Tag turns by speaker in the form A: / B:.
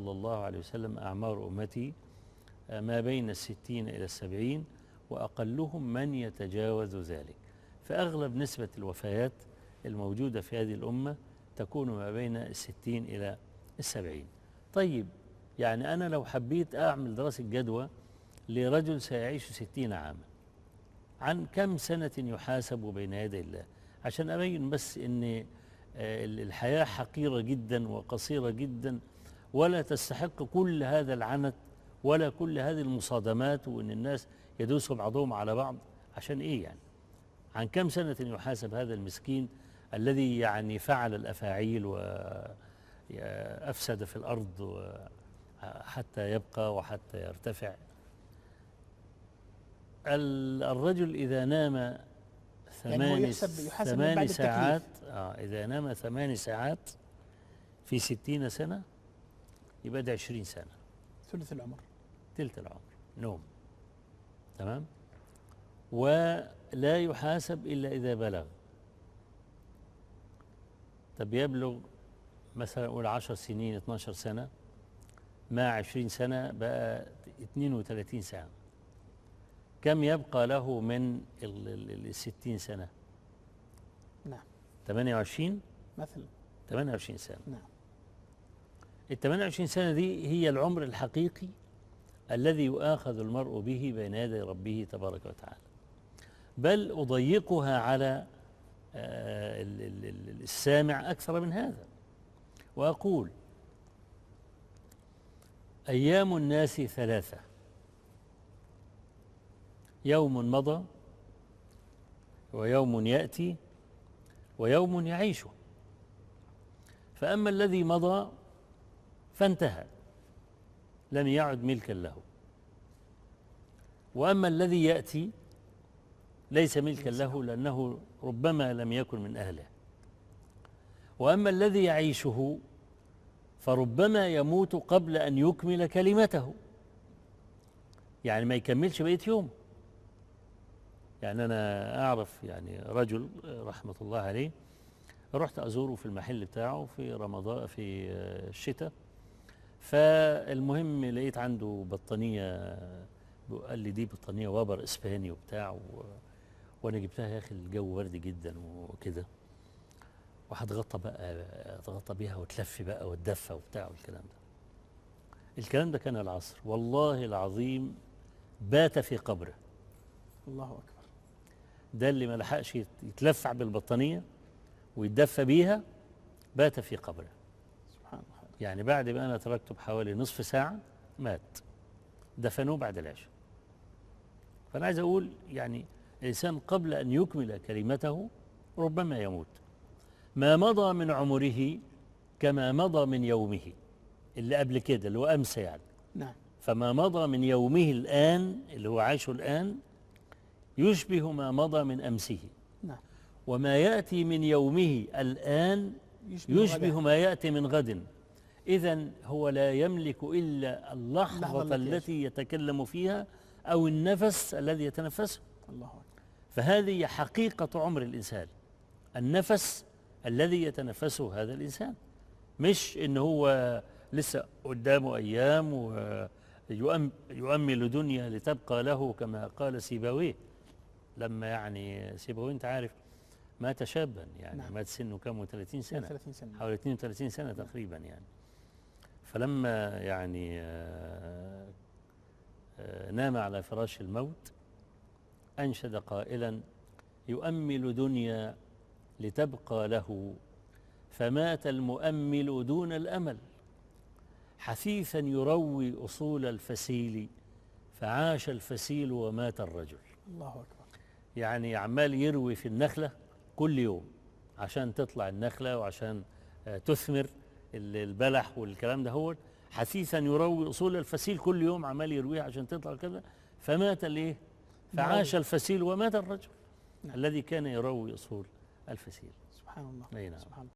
A: صلى الله عليه وسلم أعمار أمتي ما بين 60 إلى 70 وأقلهم من يتجاوز ذلك. فأغلب نسبة الوفيات الموجودة في هذه الأمة تكون ما بين 60 إلى 70. طيب، يعني أنا لو حبيت أعمل دراسة جدوى لرجل سيعيش 60 عاما، عن كم سنة يحاسب بين يدي الله، عشان أبين بس أن الحياة حقيرة جدا وقصيرة جدا، ولا تستحق كل هذا العنت ولا كل هذه المصادمات، وأن الناس يدوسوا بعضهم على بعض. عشان إيه يعني؟ عن كم سنة يحاسب هذا المسكين الذي يعني فعل الأفاعيل وأفسد في الأرض حتى يبقى وحتى يرتفع. الرجل إذا نام
B: يعني هو يحاسب من بعد
A: ساعات،
B: التكليف.
A: إذا نام 8 ساعات في 60 سنة يبقى ده 20 سنة،
B: ثلث العمر،
A: تلت العمر نوم. تمام. ولا يحاسب إلا إذا بلغ. طب يبلغ مثلا قول 10 سنين 12 سنة مع 20 سنة بقى 32 سنة. كم يبقى له من 60 سنة؟
B: نعم
A: 28
B: مثلا.
A: 28 سنة.
B: نعم.
A: ال 28 سنة دي هي العمر الحقيقي الذي يؤاخذ المرء به بين يدي ربه تبارك وتعالى. بل أضيقها على السامع أكثر من هذا، وأقول أيام الناس 3: يوم مضى، ويوم يأتي، ويوم يعيشه. فأما الذي مضى فانتهى، لم يعد ملكا له. وأما الذي يأتي ليس ملكا له، لأنه ربما لم يكن من أهله. وأما الذي يعيشه فربما يموت قبل أن يكمل كلمته، يعني ما يكملش بقية يوم. يعني أنا أعرف يعني رجل رحمة الله عليه، رحت أزوره في المحل بتاعه في رمضان في الشتاء، فالمهم لقيت عنده بطانية، قال لي دي بطانية وابر إسباني وبتاع، وأنا جبتها يا أخي الجو وردي جدا وكده، وهتغطى بقى، أتغطى بيها وتلف بقى وتدفى وبتاع والكلام ده. الكلام ده كان العصر، والله العظيم بات في قبره.
B: الله أكبر.
A: ده اللي ما لحقش يتلفع بالبطانية ويتدفى بيها بات في قبره.
B: سبحان الله.
A: يعني بعد ما أنا تركته بحوالي نصف ساعة مات، دفنوه بعد العشاء. فأنا عايز أقول يعني الإنسان قبل أن يكمل كلمته ربما يموت. ما مضى من عمره كما مضى من يومه اللي قبل كده، اللي هو أمس يعني.
B: نعم.
A: فما مضى من يومه الآن اللي هو عايشه الآن يشبه ما مضى من أمسه.
B: نعم.
A: وما يأتي من يومه الآن يشبه ما يأتي من غد. إذن هو لا يملك إلا اللحظة التي يتكلم فيها أو النفس الذي يتنفسه.
B: الله أكبر.
A: فهذه حقيقة عمر الإنسان، النفس الذي يتنفسه هذا الإنسان، مش إن هو لسه قدامه أيام ويؤمل دنيا لتبقى له، كما قال سيبويه. لما يعني سيبويه أنت عارف مات شابا، يعني
B: نعم.
A: مات سنه كم؟ 30 سنة،
B: 30 سنة،
A: حوالي 32 سنة تقريبا يعني. فلما يعني نام على فراش الموت أنشد قائلا: يؤمل دنيا لتبقى له، فمات المؤمل دون الأمل، حثيثا يروي أصول الفسيل، فعاش الفسيل ومات الرجل.
B: الله أكبر.
A: يعني عمال يروي في النخلة كل يوم عشان تطلع النخلة وعشان تثمر البلح والكلام ده، هو حثيثا يروي أصول الفسيل، كل يوم عمال يرويها عشان تطلع كذا، فمات الايه؟ فعاش الفسيل ومات الرجل. نعم. الذي كان يروي أصول الفسيل.
B: سبحان الله.
A: أي نعم.
B: سبحان الله.